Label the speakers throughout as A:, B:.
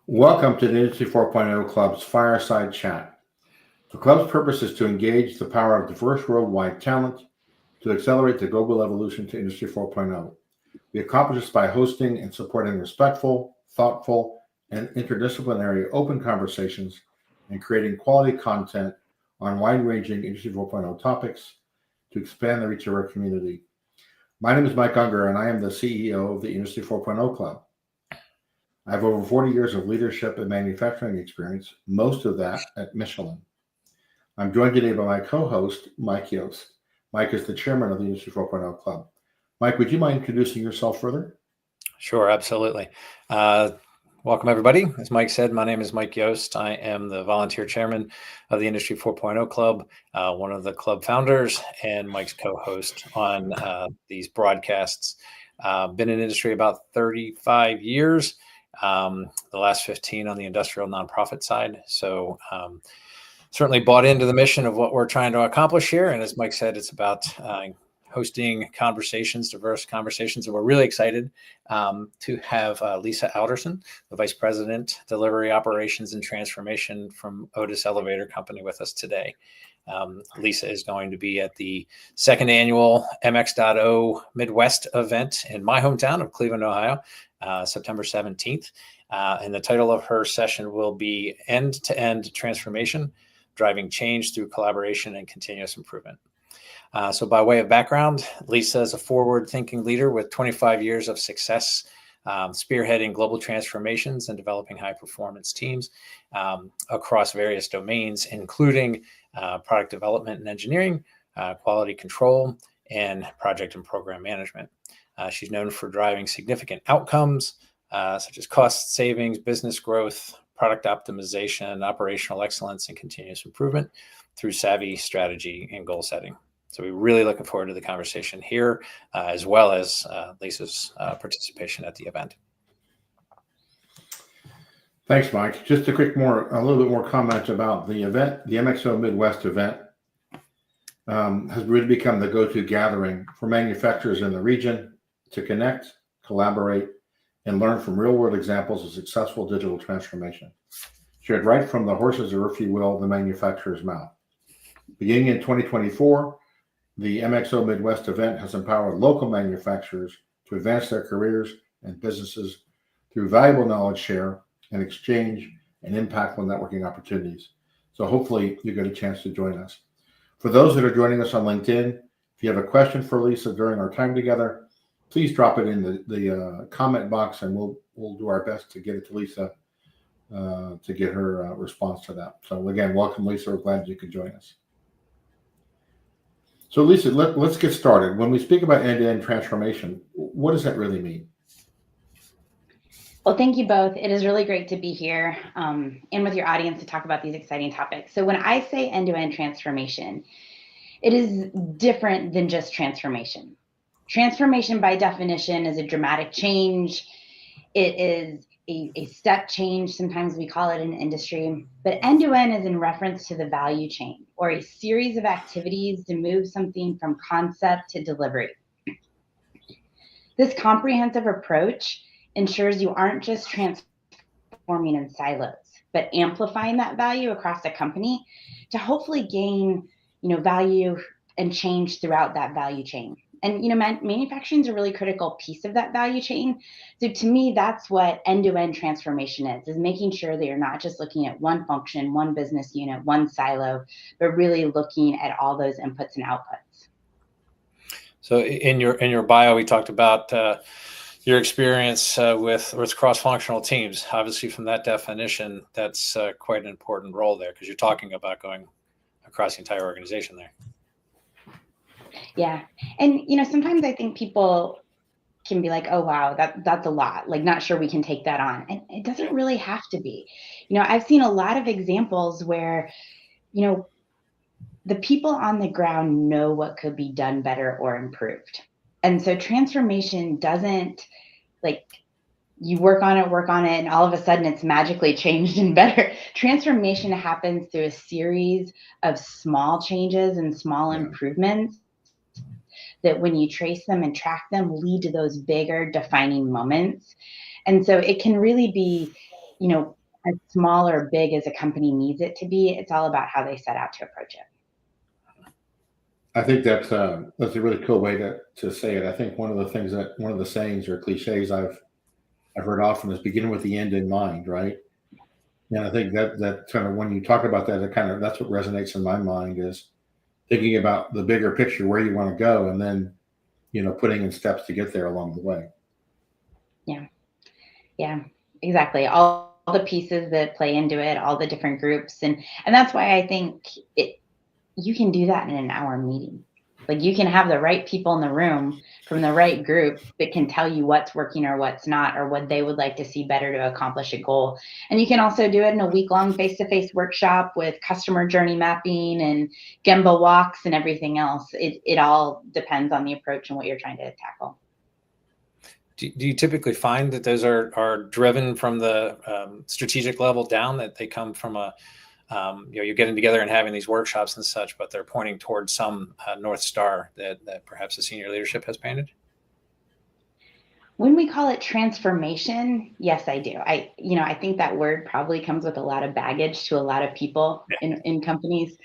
A: Welcome to the Industry 4.0 Club's Fireside Chat. The club's purpose is to engage the power of diverse worldwide talent to accelerate the global evolution to Industry 4.0. We accomplish this by hosting and supporting respectful, thoughtful, and interdisciplinary open conversations and creating quality content on wide-ranging Industry 4.0 topics to expand the reach of our community. My name is Mike Ungar, and I am the CEO of the Industry 4.0 Club. I have over 40 years of leadership and manufacturing experience, most of that at Michelin. I'm joined today by my co-host, Mike Yost. Mike is the chairman of the Industry 4.0 Club. Mike, would you mind introducing yourself further?
B: Sure, absolutely. Welcome, everybody. As Mike said, my name is Mike Yost. I am the volunteer chairman of the Industry 4.0 Club, one of the club founders and Mike's co-host on these broadcasts. Been in industry about 35 years. The last 15 on the industrial nonprofit side. So certainly bought into the mission of what we're trying to accomplish here. And as Mike said, it's about hosting conversations, diverse conversations. And we're really excited to have Lisa Alderson, the Vice President, Delivery Operations and Transformation from Otis Elevator Company with us today. Lisa is going to be at the second annual MX.0 Midwest event in my hometown of Cleveland, Ohio, September 17th. And the title of her session will be End-to-End Transformation, Driving Change Through Collaboration and Continuous Improvement. So by way of background, Lisa is a forward-thinking leader with 25 years of success, spearheading global transformations and developing high-performance teams across various domains, including product development and engineering, quality control, and project and program management. She's known for driving significant outcomes, such as cost savings, business growth, product optimization, operational excellence, and continuous improvement through savvy strategy and goal setting. So we're really looking forward to the conversation here, as well as Lisa's participation at the event.
A: Thanks, Mike. Just a little bit more comment about the event. The MXO Midwest event has really become the go-to gathering for manufacturers in the region to connect, collaborate, and learn from real-world examples of successful digital transformation, shared right from the horse's, or if you will, the manufacturer's mouth. Beginning in 2024, the MXO Midwest event has empowered local manufacturers to advance their careers and businesses through valuable knowledge share and exchange and impactful networking opportunities. So hopefully you get a chance to join us. For those that are joining us on LinkedIn, if you have a question for Lisa during our time together, please drop it in the comment box, and we'll do our best to get it to Lisa to get her response to that. So again, welcome, Lisa. We're glad you could join us. So Lisa, let's get started. When we speak about end-to-end transformation, what does that really mean?
C: Well, thank you both. It is really great to be here and with your audience to talk about these exciting topics. So when I say end-to-end transformation, it is different than just transformation. Transformation, by definition, is a dramatic change. It is a step change. Sometimes we call it in industry. But end-to-end is in reference to the value chain, or a series of activities to move something from concept to delivery. This comprehensive approach ensures you aren't just transforming in silos, but amplifying that value across the company to hopefully gain, value and change throughout that value chain. And, manufacturing is a really critical piece of that value chain. So to me, that's what end-to-end transformation is making sure that you're not just looking at one function, one business unit, one silo, but really looking at all those inputs and outputs.
B: So in your bio, we talked about your experience with cross-functional teams. Obviously, from that definition, that's quite an important role there, because you're talking about going across the entire organization there.
C: Yeah. And, sometimes I think people can be like, oh, wow, that's a lot, like not sure we can take that on. And it doesn't really have to be. I've seen a lot of examples where, the people on the ground know what could be done better or improved. And so transformation doesn't you work on it, and all of a sudden it's magically changed and better. Transformation happens through a series of small changes and small improvements that, when you trace them and track them, lead to those bigger defining moments. And so it can really be, as small or big as a company needs it to be. It's all about how they set out to approach it.
A: I think that's a really cool way to say it. I think one of the sayings or cliches I've heard often is begin with the end in mind, right? And I think that kind of, when you talk about that, that's what resonates in my mind, is thinking about the bigger picture, where you want to go, and then, putting in steps to get there along the way.
C: Yeah, exactly. All the pieces that play into it, all the different groups. And that's why I think you can do that in an hour meeting. Like, you can have the right people in the room from the right group that can tell you what's working or what's not, or what they would like to see better to accomplish a goal. And you can also do it in a week-long face-to-face workshop with customer journey mapping and Gemba walks and everything else. It all depends on the approach and what you're trying to tackle.
B: Do you typically find that those are driven from the strategic level down, that they come from you're getting together and having these workshops and such, but they're pointing towards some North Star that perhaps the senior leadership has painted?
C: When we call it transformation, yes, I do. I think that word probably comes with a lot of baggage to a lot of people in companies.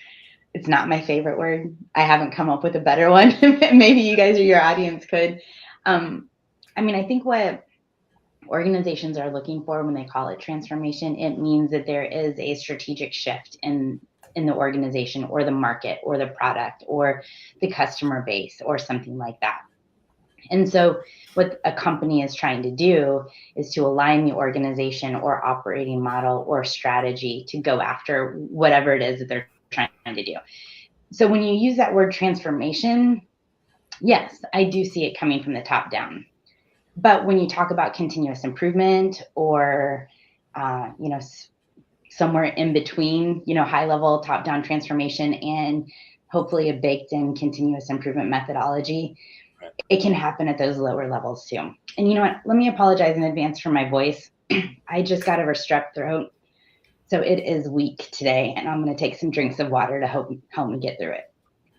C: It's not my favorite word. I haven't come up with a better one. Maybe you guys or your audience could. I think what organizations are looking for when they call it transformation, it means that there is a strategic shift in the organization or the market or the product or the customer base or something like that. And so what a company is trying to do is to align the organization or operating model or strategy to go after whatever it is that they're trying to do. So when you use that word transformation, yes, I do see it coming from the top down. But when you talk about continuous improvement or, somewhere in between, high level top down transformation and hopefully a baked in continuous improvement methodology, it can happen at those lower levels too. And you know what? Let me apologize in advance for my voice. I just got over strep throat. So it is weak today, and I'm going to take some drinks of water to help me get through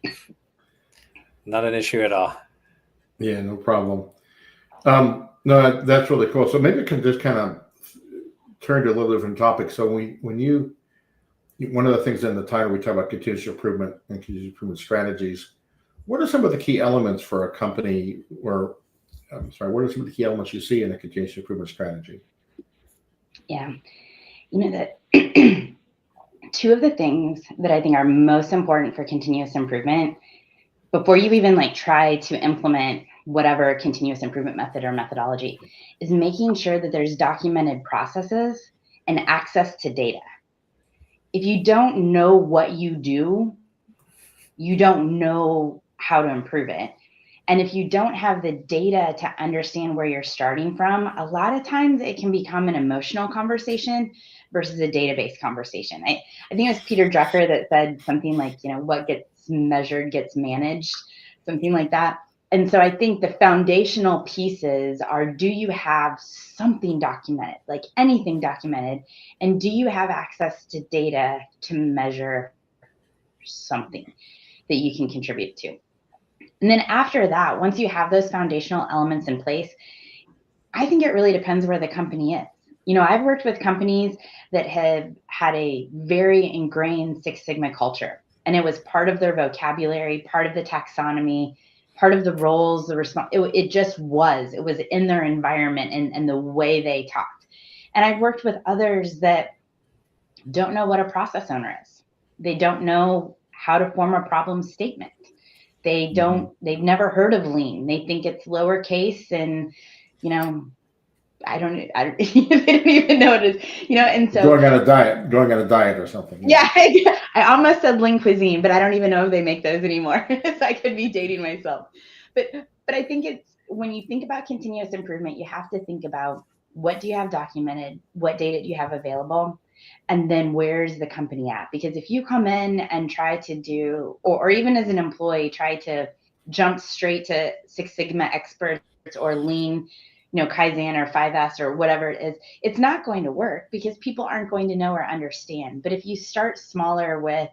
C: it.
B: Not an issue at all.
A: Yeah, no problem. No, that's really cool. So maybe we can just kind of turn to a little different topic. So one of the things in the title, we talk about continuous improvement and continuous improvement strategies. What are some of the key elements for a company, what are some of the key elements you see in a continuous improvement strategy?
C: Yeah, that two of the things that I think are most important for continuous improvement, before you even try to implement whatever continuous improvement method or methodology, is making sure that there's documented processes and access to data. If you don't know what you do, you don't know how to improve it. And if you don't have the data to understand where you're starting from, a lot of times it can become an emotional conversation versus a database conversation. I think it was Peter Drucker that said something like, what gets measured gets managed, something like that. And so I think the foundational pieces are, do you have something documented, like anything documented? And do you have access to data to measure something that you can contribute to? And then after that, once you have those foundational elements in place, I think it really depends where the company is. I've worked with companies that have had a very ingrained Six Sigma culture, and it was part of their vocabulary, part of the taxonomy, part of the roles, the response. It was in their environment and the way they talked. And I've worked with others that don't know what a process owner is. They don't know how to form a problem statement. They've never heard of lean. They think it's lowercase and, they don't even know what it is, and so
A: Going on a diet or something.
C: Yeah, I almost said lean cuisine, but I don't even know if they make those anymore. So I could be dating myself. But I think it's, when you think about continuous improvement, you have to think about, what do you have documented? What data do you have available? And then where's the company at? Because if you come in and try to do, or even as an employee, try to jump straight to Six Sigma experts or lean, Kaizen or 5S or whatever it is, it's not going to work because people aren't going to know or understand. But if you start smaller with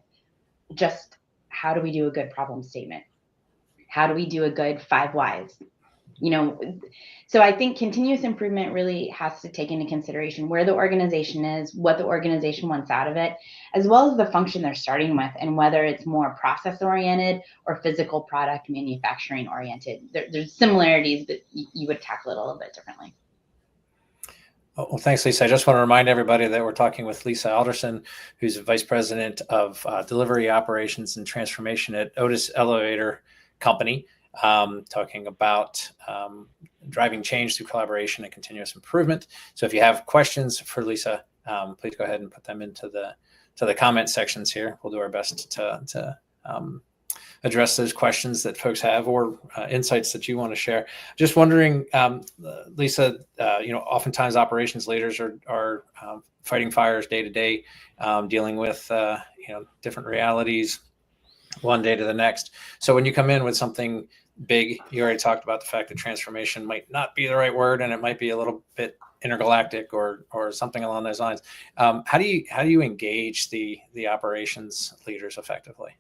C: just, how do we do a good problem statement? How do we do a good 5 whys? So I think continuous improvement really has to take into consideration where the organization is, what the organization wants out of it, as well as the function they're starting with, and whether it's more process oriented or physical product manufacturing oriented. There's similarities, but you would tackle it a little bit differently.
B: Well, thanks, Lisa. I just want to remind everybody that we're talking with Lisa Alderson, who's Vice President of Delivery Operations and Transformation at Otis Elevator Company, talking about driving change through collaboration and continuous improvement. So if you have questions for Lisa, please go ahead and put them into the comment sections here. We'll do our best to address those questions that folks have, or insights that you want to share. Just wondering, Lisa, oftentimes operations leaders are fighting fires day to day, dealing with different realities one day to the next. So when you come in with something big, you already talked about the fact that transformation might not be the right word, and it might be a little bit intergalactic or something along those lines. How do you engage the operations leaders effectively?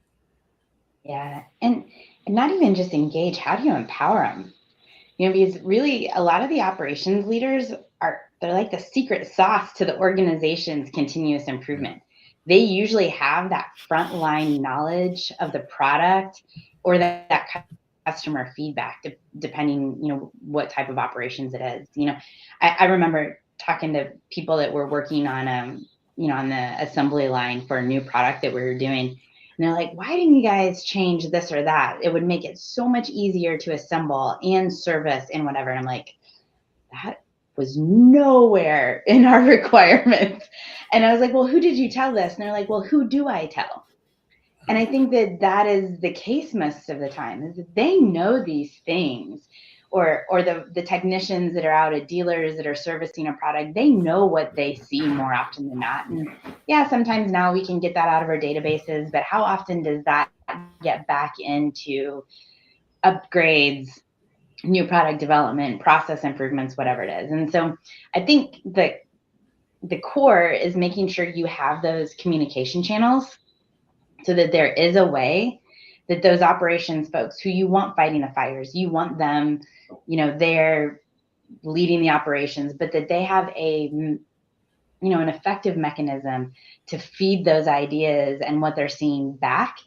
C: Yeah, and not even just engage. How do you empower them? Because really, a lot of the operations leaders they're like the secret sauce to the organization's continuous improvement. They usually have that frontline knowledge of the product or that customer feedback, depending, what type of operations it is. I remember talking to people that were working on, on the assembly line for a new product that we were doing. And they're like, why didn't you guys change this or that? It would make it so much easier to assemble and service and whatever. And I'm like, that was nowhere in our requirements. And I was like, well, who did you tell this? And they're like, well, who do I tell? And I think that is the case most of the time, is that they know these things, or the technicians that are out at dealers that are servicing a product, they know what they see more often than not. And yeah, sometimes now we can get that out of our databases, but how often does that get back into upgrades, new product development, process improvements, whatever it is? And so I think the core is making sure you have those communication channels so that there is a way that those operations folks who you want fighting the fires, you want them, they're leading the operations, but that they have an effective mechanism to feed those ideas and what they're seeing back.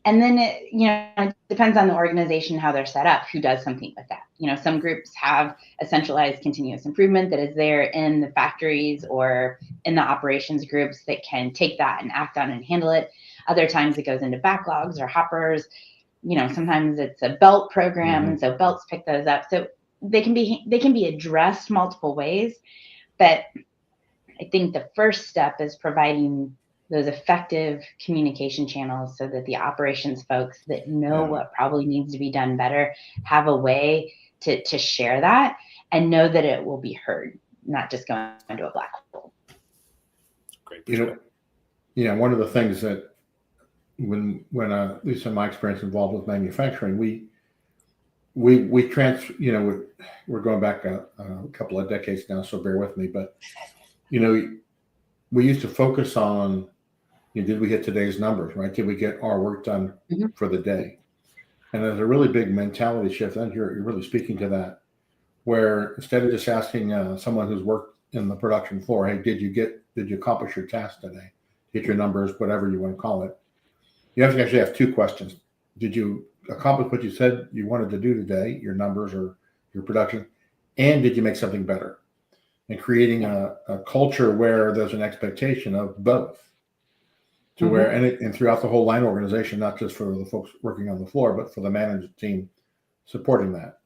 C: And then it depends on the organization, how they're set up, who does something with that. Some groups have a centralized continuous improvement that is there in the factories or in the operations groups that can take that and act on it and handle it. Other times it goes into backlogs or hoppers. Sometimes it's a belt program, and so belts pick those up. So they can be addressed multiple ways. But I think the first step is providing those effective communication channels so that the operations folks that know what probably needs to be done better have a way to share that and know that it will be heard, not just going into a black hole.
B: Great.
A: One of the things that when at least in my experience involved with manufacturing, we we're going back a couple of decades now, so bear with me, but we used to focus on, did we hit today's numbers, right? Did we get our work done for the day? And there's a really big mentality shift, and you're really speaking to that, where instead of just asking someone who's worked in the production floor, hey, did you accomplish your task today? Hit your numbers, whatever you want to call it. You have to actually have two questions. Did you accomplish what you said you wanted to do today, your numbers or your production? And did you make something better? And creating a culture where there's an expectation of both, to where, and throughout the whole line organization, not just for the folks working on the floor, but for the management team supporting that.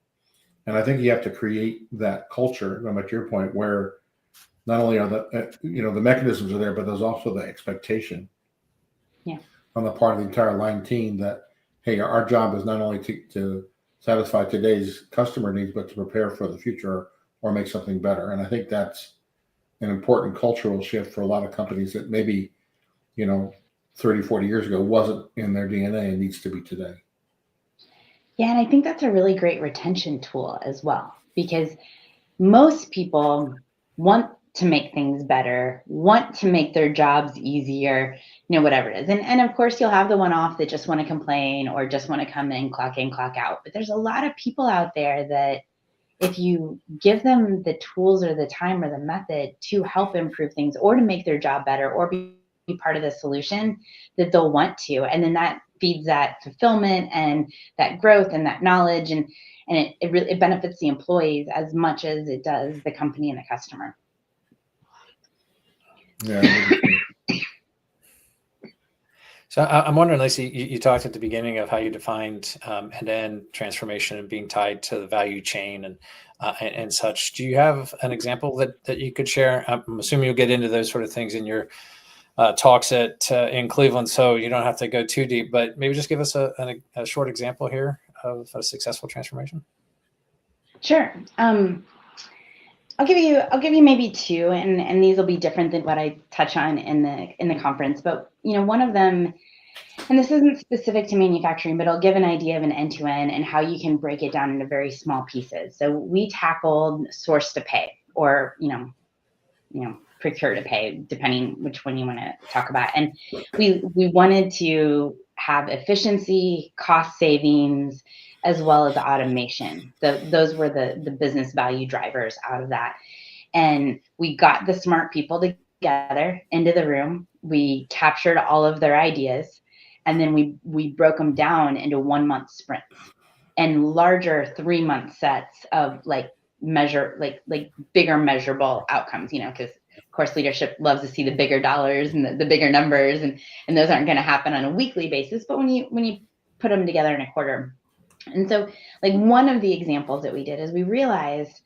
A: And I think you have to create that culture, going back to your point, where not only are the mechanisms are there, but there's also the expectation on the part of the entire line team that, hey, our job is not only to satisfy today's customer needs, but to prepare for the future or make something better. And I think that's an important cultural shift for a lot of companies that maybe, 30, 40 years ago wasn't in their DNA and needs to be today.
C: Yeah, and I think that's a really great retention tool as well, because most people want to make things better, want to make their jobs easier, whatever it is. And of course, you'll have the one-off that just want to complain or just want to come in, clock out. But there's a lot of people out there that if you give them the tools or the time or the method to help improve things or to make their job better or be part of the solution, that they'll want to. And then that feeds that fulfillment and that growth and that knowledge. And it really benefits the employees as much as it does the company and the customer.
A: Yeah.
B: So I'm wondering, Lisa, you talked at the beginning of how you defined end-to-end transformation and being tied to the value chain and such. Do you have an example that you could share? I'm assuming you'll get into those sort of things in your talks in Cleveland, so you don't have to go too deep. But maybe just give us a short example here of a successful transformation.
C: Sure. I'll give you maybe two, and these will be different than what I touch on in the conference. But one of them, and this isn't specific to manufacturing, but I'll give an idea of an end-to-end and how you can break it down into very small pieces. So we tackled source to pay, or procure to pay, depending which one you want to talk about. And we wanted to have efficiency, cost savings, as well as automation. Those were the business value drivers out of that. And we got the smart people together into the room. We captured all of their ideas, and then we broke them down into 1-month sprints and larger 3-month sets of bigger measurable outcomes, because of course leadership loves to see the bigger dollars and the bigger numbers, and those aren't going to happen on a weekly basis, but when you put them together in a quarter. And so one of the examples that we did is we realized,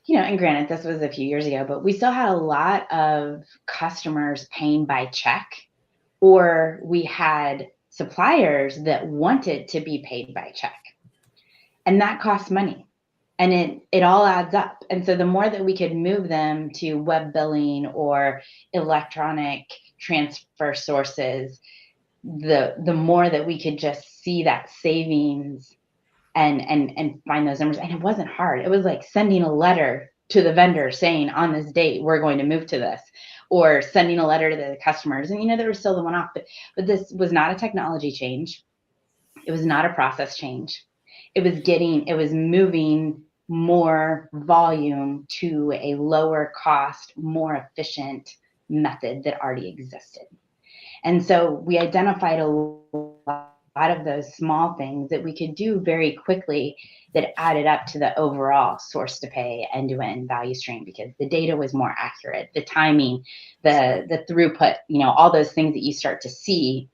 C: and granted this was a few years ago, but we still had a lot of customers paying by check, or we had suppliers that wanted to be paid by check, and that costs money. And it all adds up. And so the more that we could move them to web billing or electronic transfer sources, the more that we could just see that savings and find those numbers. And it wasn't hard. It was like sending a letter to the vendor saying, on this date, we're going to move to this, or sending a letter to the customers. And there was still the one-off, but this was not a technology change. It was not a process change. It was moving more volume to a lower cost, more efficient method that already existed. And so we identified a lot of those small things that we could do very quickly that added up to the overall source to pay end-to-end value stream, because the data was more accurate, the timing, the throughput, all those things that you start to see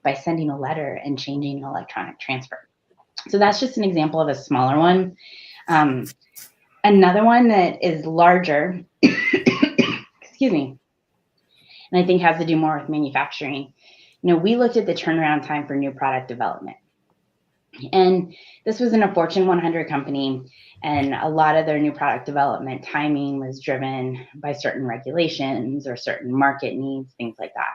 C: by sending a letter and changing an electronic transfer. So that's just an example of a smaller one. Another one that is larger, excuse me, and I think has to do more with manufacturing. We looked at the turnaround time for new product development. And this was in a Fortune 100 company, and a lot of their new product development timing was driven by certain regulations or certain market needs, things like that.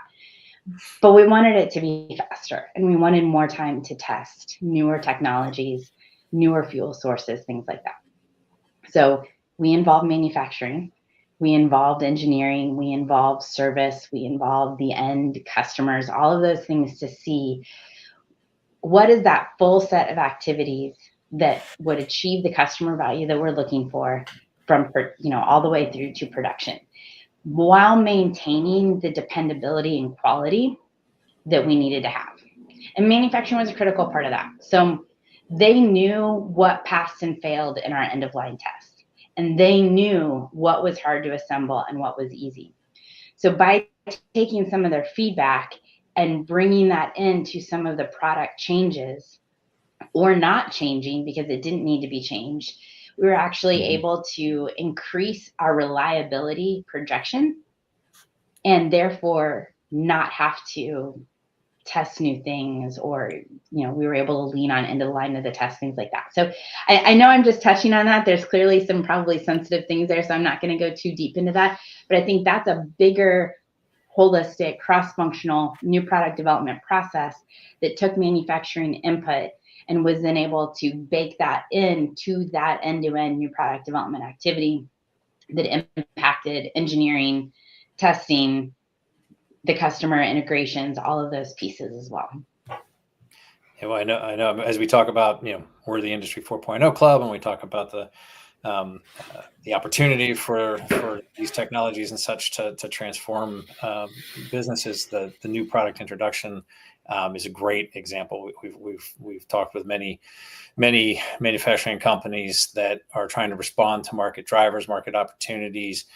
C: But we wanted it to be faster, and we wanted more time to test newer technologies, newer fuel sources, things like that. So we involved manufacturing, we involved engineering, we involved service, we involved the end customers, all of those things to see what is that full set of activities that would achieve the customer value that we're looking for from, all the way through to production, while maintaining the dependability and quality that we needed to have. And manufacturing was a critical part of that. So they knew what passed and failed in our end-of-line test, and they knew what was hard to assemble and what was easy. So by taking some of their feedback and bringing that into some of the product changes, or not changing because it didn't need to be changed, we were actually able to increase our reliability projection, and therefore not have to test new things, or we were able to lean on end of the line of the test, things like that. So I know I'm just touching on that. There's clearly some probably sensitive things there, so I'm not going to go too deep into that. But I think that's a bigger, holistic, cross-functional new product development process that took manufacturing input and was then able to bake that into that end-to-end new product development activity that impacted engineering, testing, the customer integrations, all of those pieces as well.
B: Yeah, well, I know. As we talk about, we're the Industry 4.0 club, and we talk about the opportunity for these technologies and such to transform businesses. The new product introduction is a great example. We've talked with many manufacturing companies that are trying to respond to market drivers, market opportunities,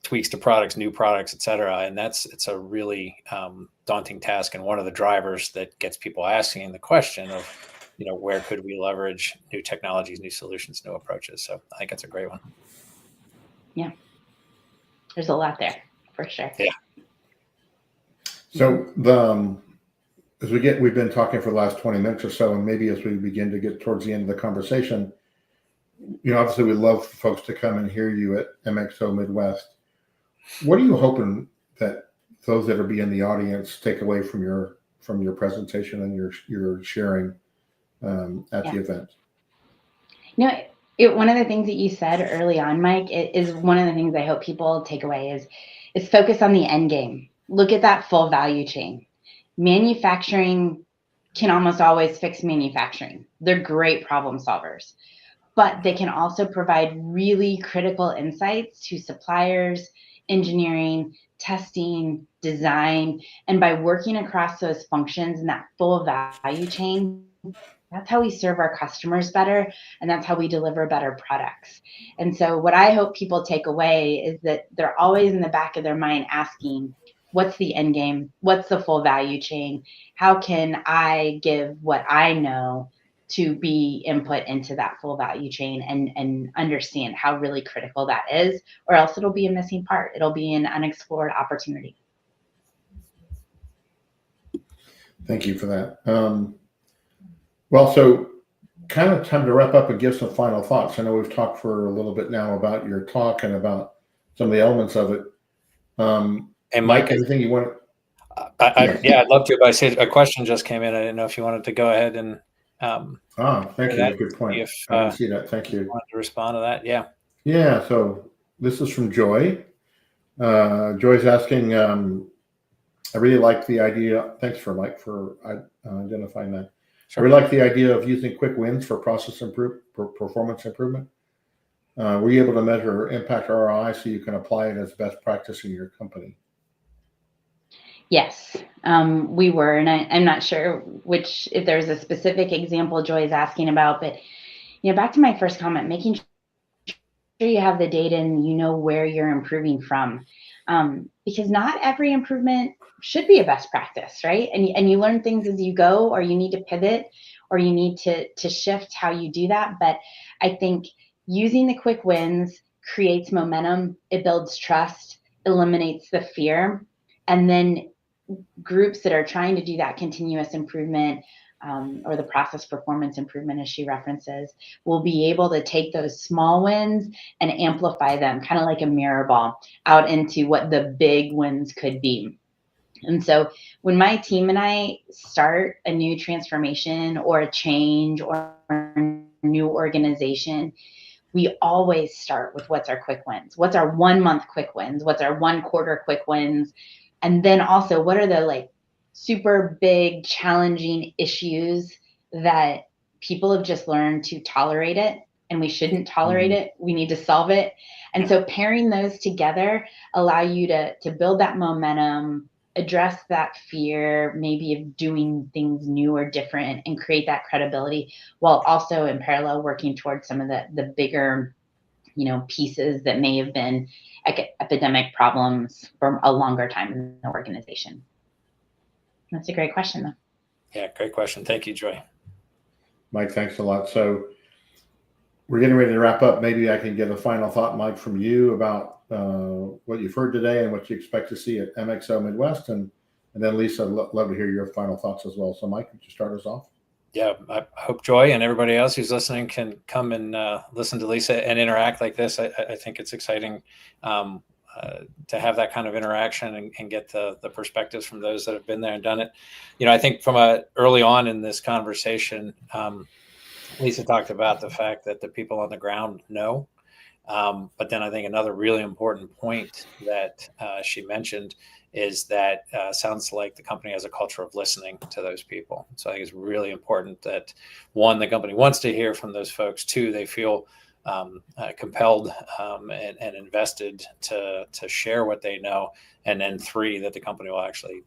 B: tweaks to products, new products, et cetera. And it's a really daunting task. And one of the drivers that gets people asking the question of, where could we leverage new technologies, new solutions, new approaches? So I think that's a great one.
C: Yeah. There's a lot there for sure.
B: Yeah.
A: So we've been talking for the last 20 minutes or so, and maybe as we begin to get towards the end of the conversation, obviously we'd love for folks to come and hear you at MXO Midwest. What are you hoping that those that are in the audience take away from your presentation and your sharing at the event?
C: One of the things that you said early on, Mike, is one of the things I hope people take away is focus on the end game. Look at that full value chain. Manufacturing can almost always fix manufacturing. They're great problem solvers, but they can also provide really critical insights to suppliers, engineering, testing, design, and by working across those functions in that full value chain, that's how we serve our customers better, and that's how we deliver better products. And so what I hope people take away is that they're always in the back of their mind asking, what's the end game? What's the full value chain? How can I give what I know to be input into that full value chain and understand how really critical that is, or else it'll be a missing part. It'll be an unexplored opportunity.
A: Thank you for that. Well, so kind of time to wrap up and give some final thoughts. I know we've talked for a little bit now about your talk and about some of the elements of it.
B: And Mike,
A: anything you want?
B: I'd love to. But I said a question just came in. I didn't know if you wanted to go ahead and.
A: Thank you. Good point. I didn't see that. Thank you.
B: Want to respond to that? Yeah.
A: Yeah. So this is from Joy. Joy's asking. I really like the idea. Thanks for identifying that. Sure. I really like the idea of using quick wins for performance improvement. Were you able to measure impact ROI so you can apply it as best practice in your company?
C: Yes, we were, and I'm not sure if there's a specific example Joy is asking about, but back to my first comment, making sure you have the data and you know where you're improving from, because not every improvement should be a best practice, right? And you learn things as you go, or you need to pivot, or you need to shift how you do that. But I think using the quick wins creates momentum, it builds trust, eliminates the fear, and then groups that are trying to do that continuous improvement or the process performance improvement, as she references, will be able to take those small wins and amplify them, kind of like a mirror ball, out into what the big wins could be. And so when my team and I start a new transformation or a change or a new organization, we always start with what's our quick wins, what's our 1 month quick wins, what's our 1 quarter quick wins, and then also what are the super big challenging issues that people have just learned to tolerate it, and we shouldn't tolerate it. We need to solve it. And so pairing those together allow you to build that momentum, address that fear, maybe of doing things new or different, and create that credibility, while also in parallel working towards some of the bigger, pieces that may have been epidemic problems for a longer time in the organization. That's a great question, though.
B: Yeah, great question. Thank you, Joy.
A: Mike, thanks a lot. So we're getting ready to wrap up. Maybe I can get a final thought, Mike, from you about what you've heard today and what you expect to see at MXO Midwest. And then Lisa, I'd love to hear your final thoughts as well. So Mike, could you start us off?
B: Yeah, I hope Joy and everybody else who's listening can come and listen to Lisa and interact like this. I think it's exciting to have that kind of interaction and get the perspectives from those that have been there and done it. I think from early on in this conversation, Lisa talked about the fact that the people on the ground know. But then I think another really important point that she mentioned is that sounds like the company has a culture of listening to those people. So I think it's really important that, one, the company wants to hear from those folks. Two, they feel compelled and invested to share what they know. And then three, that the company will actually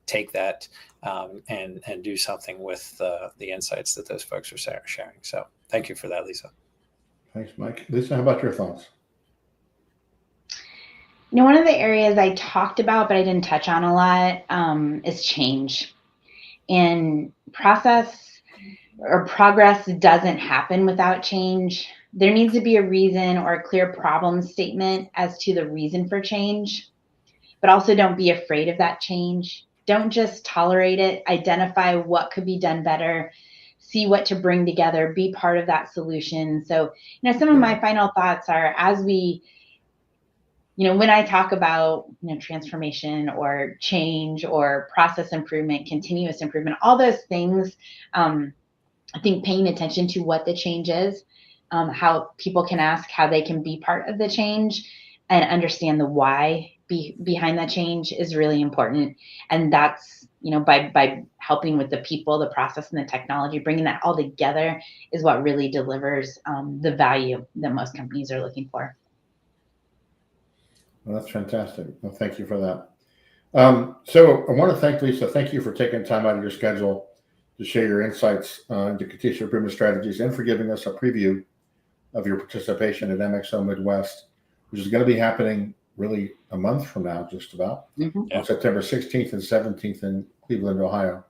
B: take that and do something with the insights that those folks are sharing. So thank you for that, Lisa.
A: Thanks, Mike. Lisa, how about your thoughts?
C: One of the areas I talked about, but I didn't touch on a lot, is change. And process or progress doesn't happen without change. There needs to be a reason or a clear problem statement as to the reason for change, but also don't be afraid of that change. Don't just tolerate it. Identify what could be done better. See what to bring together. Be part of that solution. So, some of my final thoughts are, as we, when I talk about, transformation or change or process improvement, continuous improvement, all those things, I think paying attention to what the change is, how people can ask how they can be part of the change and understand the why behind that change is really important. And that's, by helping with the people, the process, and the technology, bringing that all together is what really delivers the value that most companies are looking for.
A: Well, that's fantastic. Well, thank you for that. So I want to thank Lisa. Thank you for taking time out of your schedule to share your insights into continuous improvement strategies and for giving us a preview of your participation at MXO Midwest, which is going to be happening really a month from now, just about, on September 16th and 17th in Cleveland, Ohio.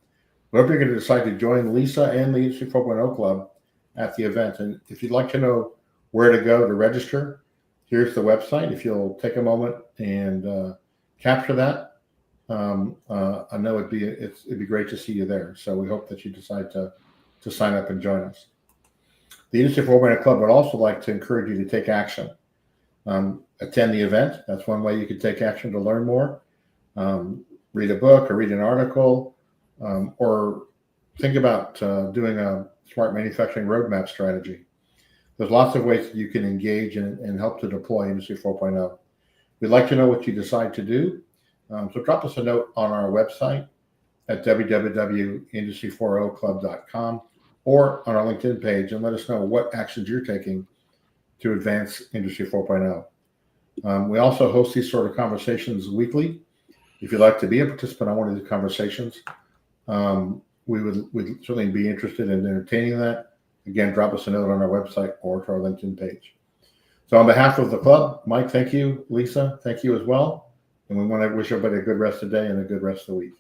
A: We hope you're going to decide to join Lisa and the Industry 4.0 Club at the event. And if you'd like to know where to go to register, here's the website. If you'll take a moment and capture that, I know it'd be great to see you there. So we hope that you decide to sign up and join us. The Industry 4.0 Club would also like to encourage you to take action. Attend the event. That's one way you could take action to learn more. Read a book or read an article, or think about doing a smart manufacturing roadmap strategy. There's lots of ways that you can engage and help to deploy Industry 4.0. We'd like to know what you decide to do. So drop us a note on our website at www.industry40club.com or on our LinkedIn page and let us know what actions you're taking to advance Industry 4.0. We also host these sort of conversations weekly. If you'd like to be a participant on one of these conversations, we'd certainly be interested in entertaining that. Again, drop us a note on our website or to our LinkedIn page. So on behalf of the club, Mike, thank you. Lisa, thank you as well. And we want to wish everybody a good rest of the day and a good rest of the week.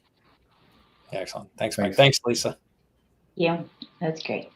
B: Excellent. Thanks, Mike. Thanks, Lisa.
C: Yeah, that's great.